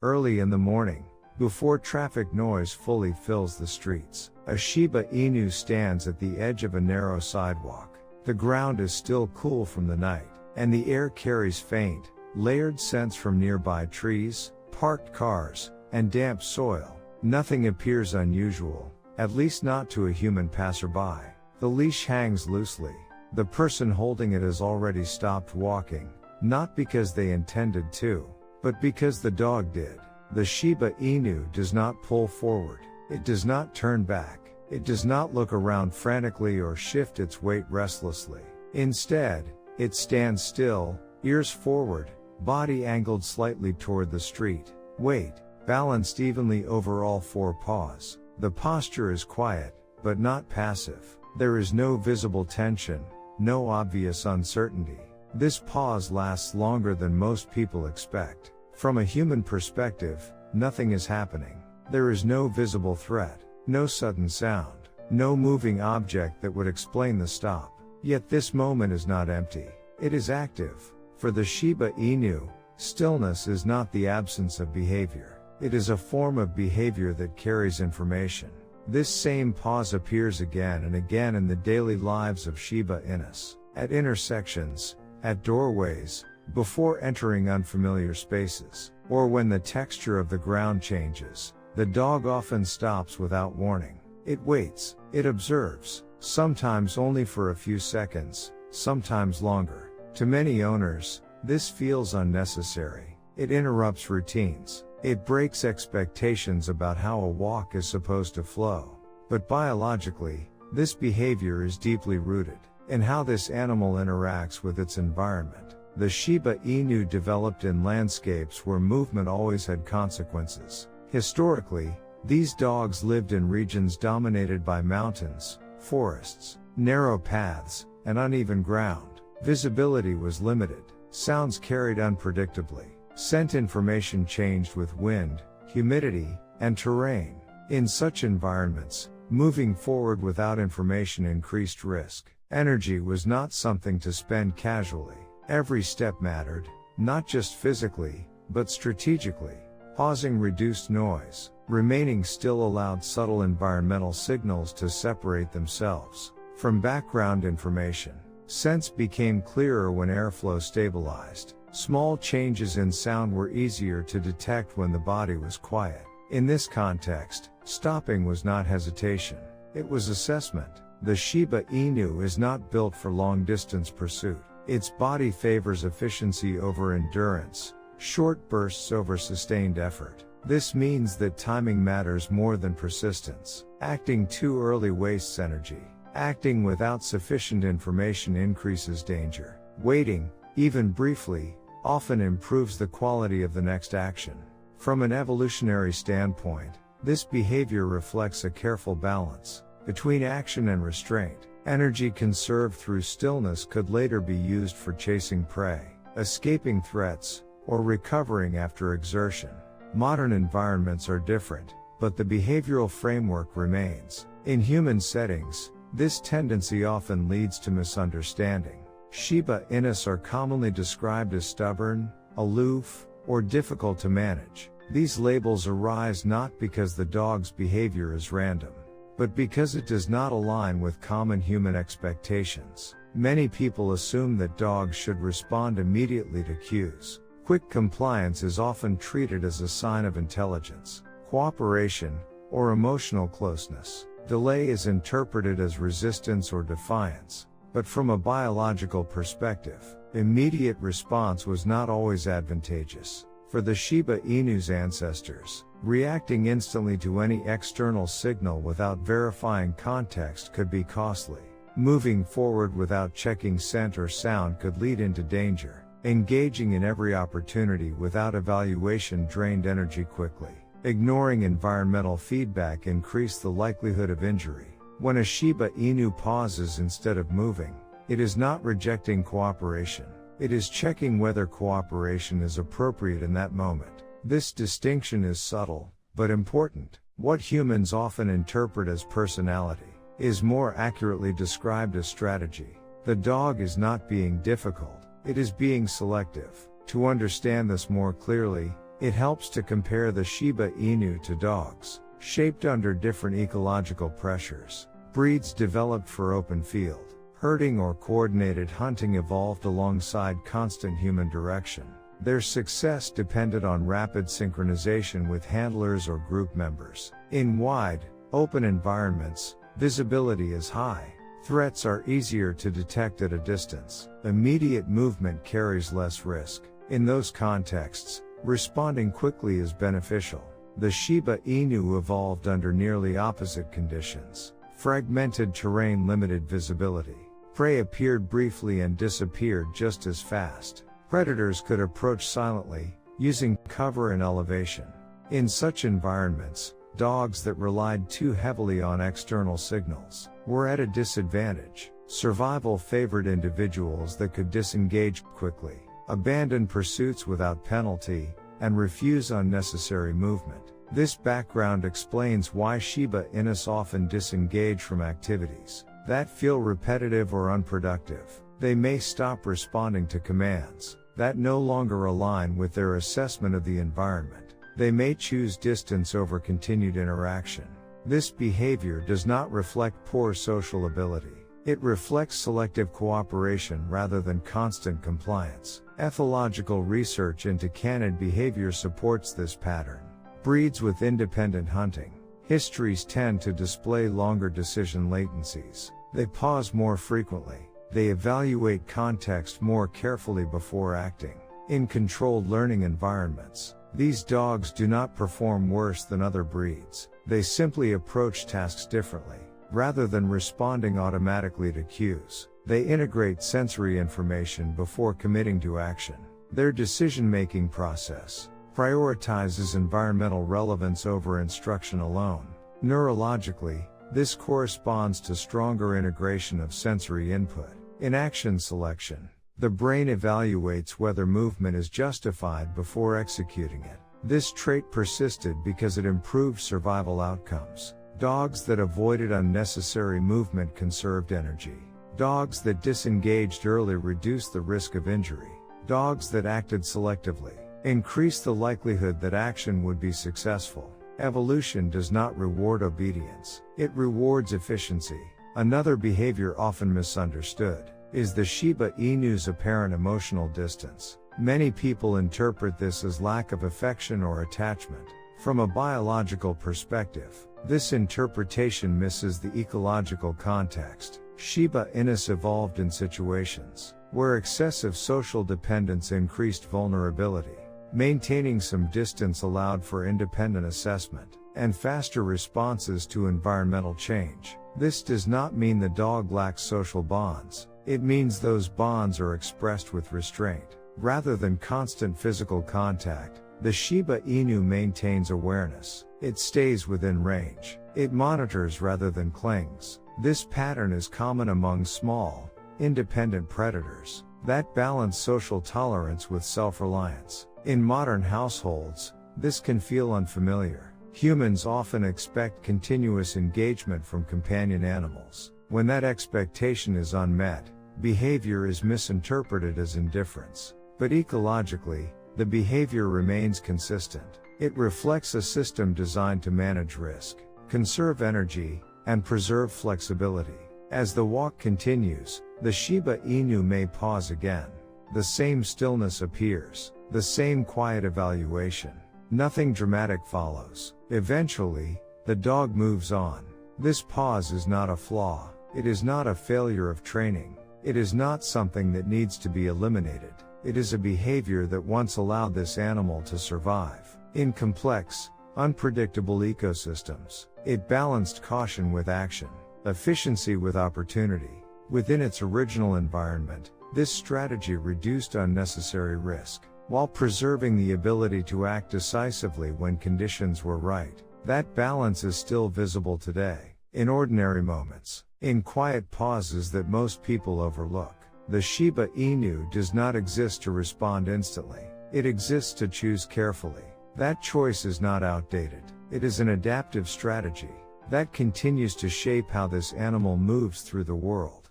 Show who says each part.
Speaker 1: Early in the morning, before traffic noise fully fills the streets, a Shiba Inu stands at the edge of a narrow sidewalk. The ground is still cool from the night, and the air carries faint, layered scents from nearby trees, parked cars, and damp soil. Nothing appears unusual, at least not to a human passerby. The leash hangs loosely. The person holding it has already stopped walking, not because they intended to, but because the dog did. The Shiba Inu does not pull forward. It does not turn back. It does not look around frantically or shift its weight restlessly. Instead, it stands still, ears forward, body angled slightly toward the street, weight balanced evenly over all four paws. The posture is quiet, but not passive. There is no visible tension, no obvious uncertainty. This pause lasts longer than most people expect. From a human perspective, nothing is happening. There is no visible threat, no sudden sound, no moving object that would explain the stop. Yet this moment is not empty. It is active. For the Shiba Inu, stillness is not the absence of behavior. It is a form of behavior that carries information. This same pause appears again and again in the daily lives of Shiba Inus. At intersections, at doorways, before entering unfamiliar spaces, or when the texture of the ground changes. The dog often stops without warning. It waits, it observes, sometimes only for a few seconds, sometimes longer. To many owners, this feels unnecessary. It interrupts routines. It breaks expectations about how a walk is supposed to flow. But biologically, this behavior is deeply rooted in how this animal interacts with its environment. The Shiba Inu developed in landscapes where movement always had consequences. Historically, these dogs lived in regions dominated by mountains, forests, narrow paths, and uneven ground. Visibility was limited. Sounds carried unpredictably. Scent information changed with wind, humidity, and terrain. In such environments, moving forward without information increased risk. Energy was not something to spend casually. Every step mattered, not just physically, but strategically. Pausing reduced noise. Remaining still allowed subtle environmental signals to separate themselves from background information. Scents became clearer when airflow stabilized. Small changes in sound were easier to detect when the body was quiet. In this context, stopping was not hesitation. It was assessment. The Shiba Inu is not built for long-distance pursuit. Its body favors efficiency over endurance, short bursts over sustained effort. This means that timing matters more than persistence. Acting too early wastes energy. Acting without sufficient information increases danger. Waiting, even briefly, often improves the quality of the next action. From an evolutionary standpoint, this behavior reflects a careful balance between action and restraint. Energy conserved through stillness could later be used for chasing prey, escaping threats, or recovering after exertion. Modern environments are different, but the behavioral framework remains. In human settings, this tendency often leads to misunderstanding. Shiba Inus are commonly described as stubborn, aloof, or difficult to manage. These labels arise not because the dog's behavior is random, but because it does not align with common human expectations. Many people assume that dogs should respond immediately to cues. Quick compliance is often treated as a sign of intelligence, cooperation, or emotional closeness. Delay is interpreted as resistance or defiance. But from a biological perspective, immediate response was not always advantageous. For the Shiba Inu's ancestors, reacting instantly to any external signal without verifying context could be costly. Moving forward without checking scent or sound could lead into danger. Engaging in every opportunity without evaluation drained energy quickly. Ignoring environmental feedback increased the likelihood of injury. When a Shiba Inu pauses instead of moving, it is not rejecting cooperation. It is checking whether cooperation is appropriate in that moment. This distinction is subtle, but important. What humans often interpret as personality is more accurately described as strategy. The dog is not being difficult, it is being selective. To understand this more clearly, It helps to compare the Shiba Inu to dogs, shaped under different ecological pressures. Breeds developed for open field, herding or coordinated hunting evolved alongside constant human direction. Their success depended on rapid synchronization with handlers or group members. In wide, open environments, visibility is high. Threats are easier to detect at a distance. Immediate movement carries less risk. In those contexts, responding quickly is beneficial. The Shiba Inu evolved under nearly opposite conditions. Fragmented terrain limited visibility. Prey appeared briefly and disappeared just as fast. Predators could approach silently, using cover and elevation. In such environments, dogs that relied too heavily on external signals were at a disadvantage. Survival favored individuals that could disengage quickly, abandon pursuits without penalty, and refuse unnecessary movement. This background explains why Shiba Inus often disengage from activities that feel repetitive or unproductive. They may stop responding to commands that no longer align with their assessment of the environment. They may choose distance over continued interaction. This behavior does not reflect poor social ability. It reflects selective cooperation rather than constant compliance. Ethological research into canid behavior supports this pattern. Breeds with independent hunting histories tend to display longer decision latencies. They pause more frequently. They evaluate context more carefully before acting. In controlled learning environments, these dogs do not perform worse than other breeds. They simply approach tasks differently. Rather than responding automatically to cues, they integrate sensory information before committing to action. Their decision-making process prioritizes environmental relevance over instruction alone. Neurologically, this corresponds to stronger integration of sensory input. In action selection, the brain evaluates whether movement is justified before executing it. This trait persisted because it improved survival outcomes. Dogs that avoided unnecessary movement conserved energy. Dogs that disengaged early reduced the risk of injury. Dogs that acted selectively increased the likelihood that action would be successful. Evolution does not reward obedience. It rewards efficiency. Another behavior often misunderstood is the Shiba Inu's apparent emotional distance. Many people interpret this as lack of affection or attachment. From a biological perspective, this interpretation misses the ecological context. Shiba Inus evolved in situations where excessive social dependence increased vulnerability. Maintaining some distance allowed for independent assessment and faster responses to environmental change. This does not mean the dog lacks social bonds. It means those bonds are expressed with restraint. Rather than constant physical contact, the Shiba Inu maintains awareness. It stays within range. It monitors rather than clings. This pattern is common among small, independent predators that balance social tolerance with self-reliance. In modern households, this can feel unfamiliar. Humans often expect continuous engagement from companion animals. When that expectation is unmet, behavior is misinterpreted as indifference. But ecologically, the behavior remains consistent. It reflects a system designed to manage risk, conserve energy, and preserve flexibility. As the walk continues, the Shiba Inu may pause again. The same stillness appears, the same quiet evaluation. Nothing dramatic follows. Eventually, the dog moves on. This pause is not a flaw. It is not a failure of training. It is not something that needs to be eliminated. It is a behavior that once allowed this animal to survive. In complex, unpredictable ecosystems, it balanced caution with action, efficiency with opportunity. Within its original environment, this strategy reduced unnecessary risk, while preserving the ability to act decisively when conditions were right. That balance is still visible today, in ordinary moments, in quiet pauses that most people overlook. The Shiba Inu does not exist to respond instantly. It exists to choose carefully. That choice is not outdated. It is an adaptive strategy that continues to shape how this animal moves through the world.